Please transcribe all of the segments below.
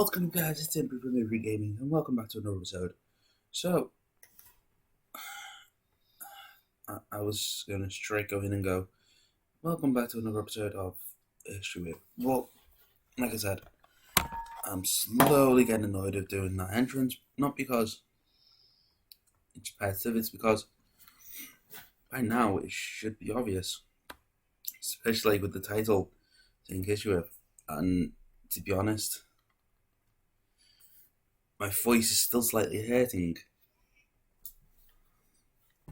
Welcome guys, it's Impre from Impre Gaming and welcome back to another episode. So, I was going to straight go in and go, welcome back to another episode of History With. Well, like I said, I'm slowly getting annoyed of doing that entrance, not because it's repetitive, it's because by now it should be obvious, especially with the title saying History With, and to be honest, my voice is still slightly hurting.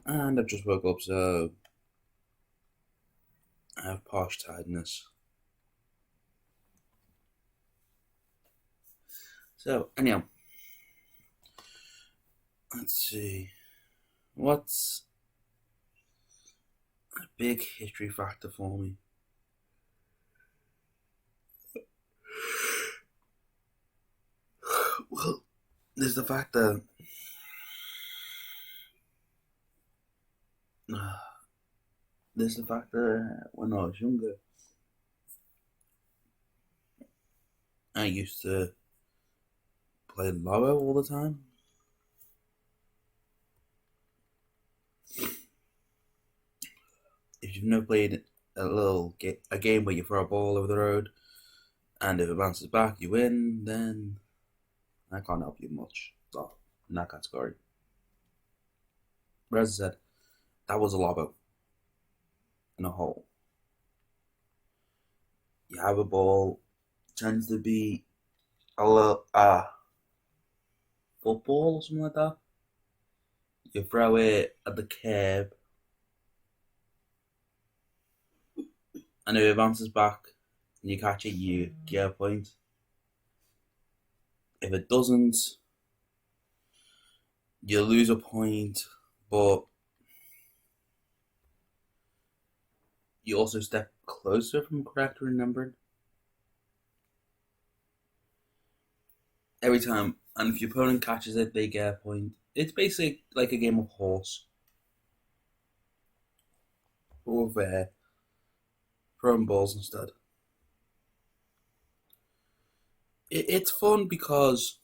And I've just woke up, so I have partial tiredness. So, anyhow, let's see. What's a big history factor for me? Well, there's the fact that when I was younger, I used to play Lotto all the time. If you've never played a game where you throw a ball over the road, and if it bounces back, you win, then I can't help you much. So, in that category. But as I said, that was a lobbo in a hole. You have a ball, tends to be a little football or something like that. You throw it at the curb, and if it bounces back and you catch it, you get a point. If it doesn't, you lose a point, but you also step closer from correct remembering. Every time, and if your opponent catches it, they get a point. It's basically like a game of horse. But with throwing balls instead. It's fun because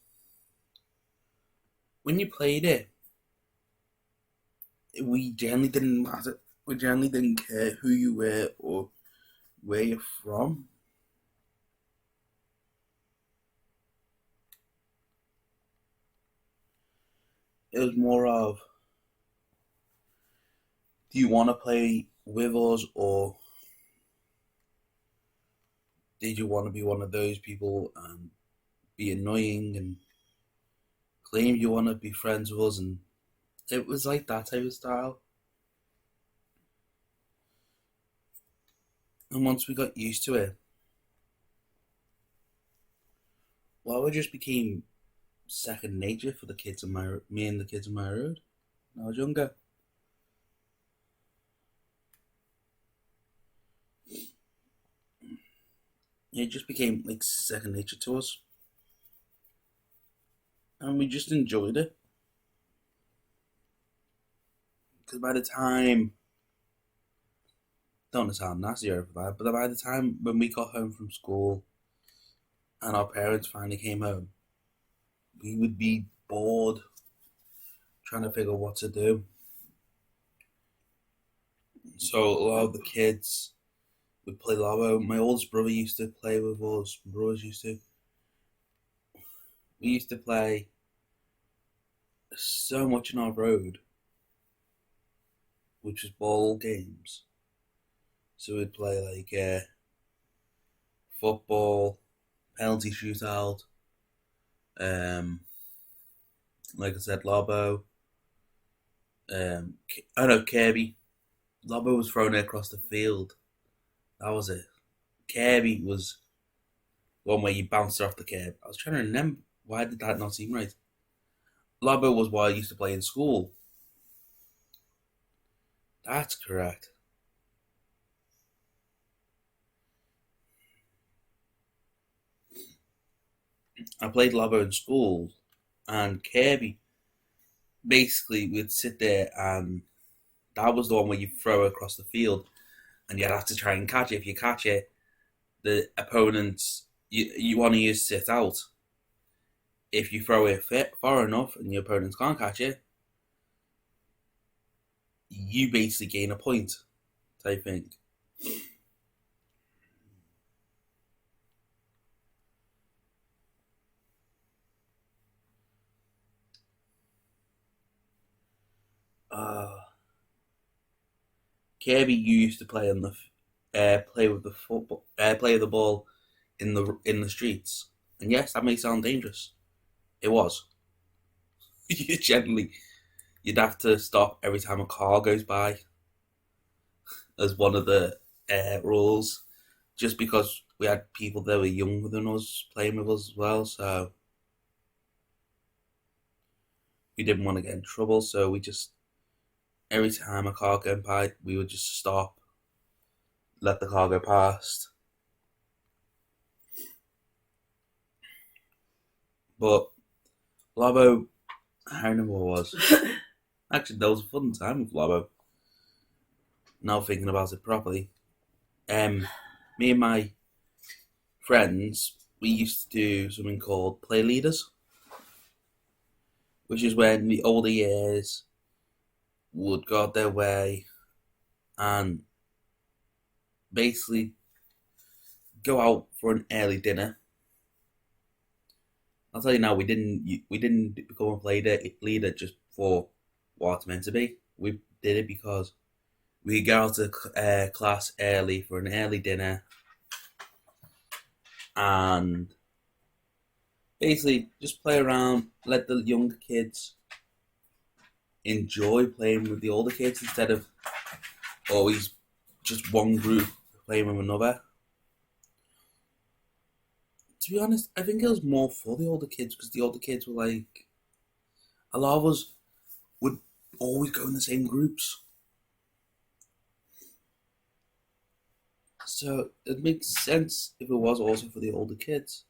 when you played it, we generally didn't matter. We generally didn't care who you were or where you're from. It was more of, do you want to play with us, or did you want to be one of those people and be annoying and claim you want to be friends with us? And it was like that type of style. And once we got used to it, well, it just became second nature for me and the kids in my road when I was younger. It just became like second nature to us, and we just enjoyed it. Because by the time, don't sound nasty over that, but by the time when we got home from school and our parents finally came home, we would be bored trying to figure what to do. So a lot of the kids would play Lotto. My oldest brother used to play with us. My brothers used to. We used to play so much in our road, which was ball games. So we'd play like football, penalty shootout, like I said, Lobo. I know Kirby. Lobo was thrown across the field. That was it. Kirby was one where you bounced off the curb. I was trying to remember, why did that not seem right? Lobo was what I used to play in school. That's correct. I played Lobo in school, and Kirby, basically we'd sit there, and that was the one where you throw it across the field and you'd have to try and catch it. If you catch it, the opponents, you want to use sit out. if you throw it far enough and your opponents can't catch it, you basically gain a point, type thing. Kirby, you used to play on the play with the football, play with the ball in the streets, and yes, that may sound dangerous. It was. you generally you'd have to stop every time a car goes by as one of the rules, just because we had people that were younger than us playing with us as well, so we didn't want to get in trouble. So we just every time a car going by, we would just stop, let the car go past. But Lobo, I don't know what it was. Actually, that was a fun time with Lobo. Now thinking about it properly, me and my friends, we used to do something called play leaders, which is when the older years would go out their way and basically go out for an early dinner. I'll tell you now, we didn't become a play leader just for what it's meant to be. We did it because we get out of class early for an early dinner and basically just play around, let the younger kids enjoy playing with the older kids instead of always just one group playing with another. To be honest, I think it was more for the older kids because the older kids were like, a lot of us would always go in the same groups. So it makes sense if it was also for the older kids.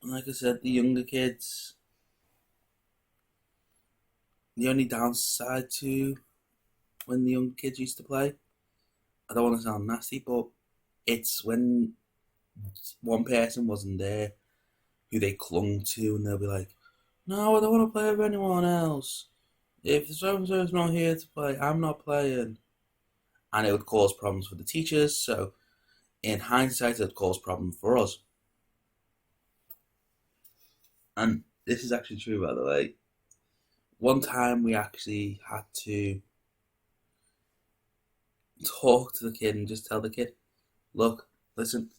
And like I said, the younger kids, the only downside to when the young kids used to play, I don't want to sound nasty, but it's when one person wasn't there who they clung to, and they'll be like, "No, I don't want to play with anyone else. If so and so's not here to play, I'm not playing." And it would cause problems for the teachers, so in hindsight, it would cause problems for us. And this is actually true, by the way. One time we actually had to talk to the kid and just tell the kid, "Look, listen,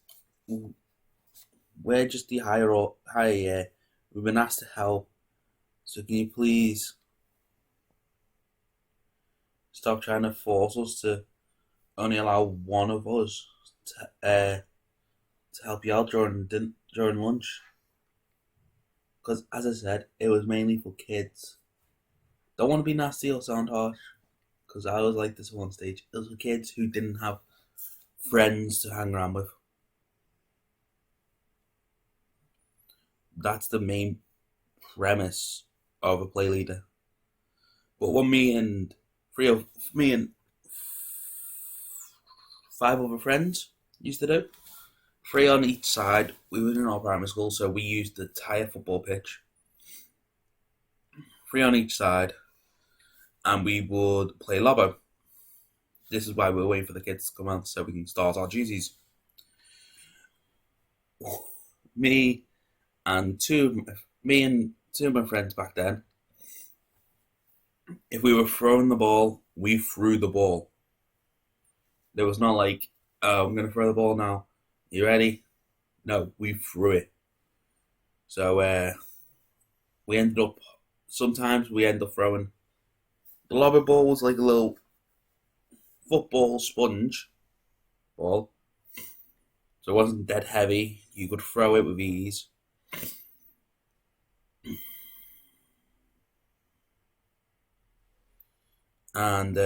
we're just the higher year. We've been asked to help, so can you please stop trying to force us to only allow one of us to help you out during lunch?" Because as I said, it was mainly for kids. Don't want to be nasty or sound harsh, because I was like this at one stage. It was for kids who didn't have friends to hang around with. That's the main premise of a play leader. But what me and five other friends used to do, three on each side. We were in our primary school, so we used the entire football pitch. Three on each side, and we would play Lobo. This is why we were waiting for the kids to come out so we can start our duties. Me and two of my friends back then, if we were throwing the ball, we threw the ball. There was not like, "Oh, I'm going to throw the ball now. You ready?" No, we threw it. So we ended up, sometimes we end up throwing, the lobby ball was like a little football sponge ball. So it wasn't dead heavy. You could throw it with ease. And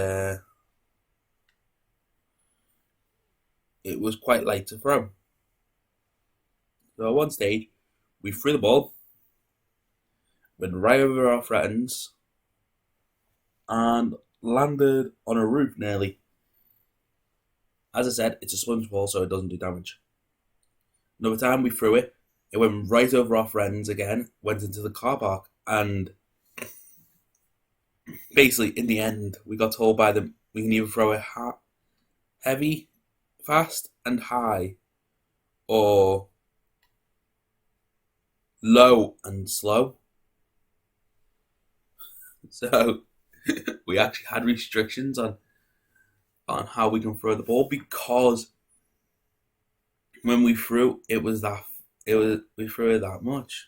it was quite light to throw. So at one stage, we threw the ball, went right over our friends, and landed on a roof nearly. As I said, it's a sponge ball, so it doesn't do damage. Another time we threw it, it went right over our friends again, went into the car park, and basically, in the end, we got told by them we can either throw it heavy, fast, and high, or low and slow. So we actually had restrictions on how we can throw the ball because when we threw, we threw it that much.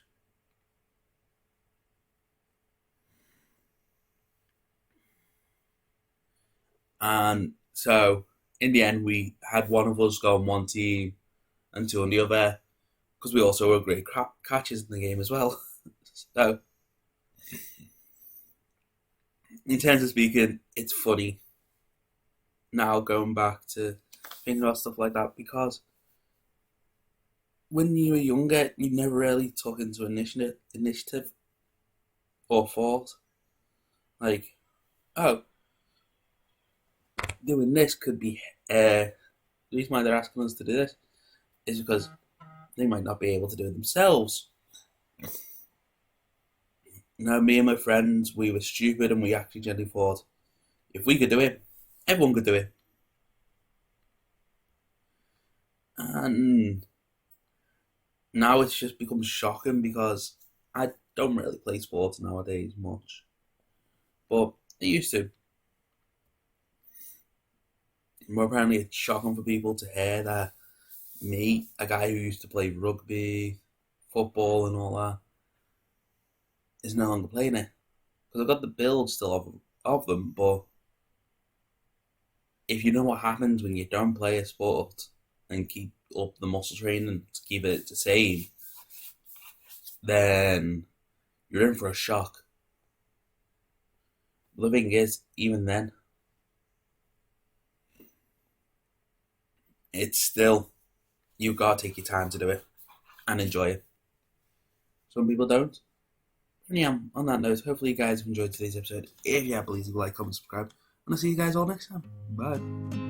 And so in the end, we had one of us go on one team and two on the other because we also were great catches in the game as well. So, in terms of speaking, it's funny now going back to thinking about stuff like that because when you were younger, you never really took into initiative or thought like, oh, doing this could be. The reason why they're asking us to do this is because they might not be able to do it themselves. Now, me and my friends, we were stupid and we actually genuinely thought if we could do it, everyone could do it. And now it's just become shocking because I don't really play sports nowadays much. But I used to. More apparently, it's shocking for people to hear that me, a guy who used to play rugby, football, and all that, is no longer playing it. Because I've got the build still of them, but if you know what happens when you don't play a sport and keep up the muscle training to keep it the same, then you're in for a shock. The thing is, even then, it's still, you've got to take your time to do it and enjoy it. Some people don't. And yeah, on that note, hopefully you guys have enjoyed today's episode. If you have, please like, comment, subscribe, and I'll see you guys all next time. Bye.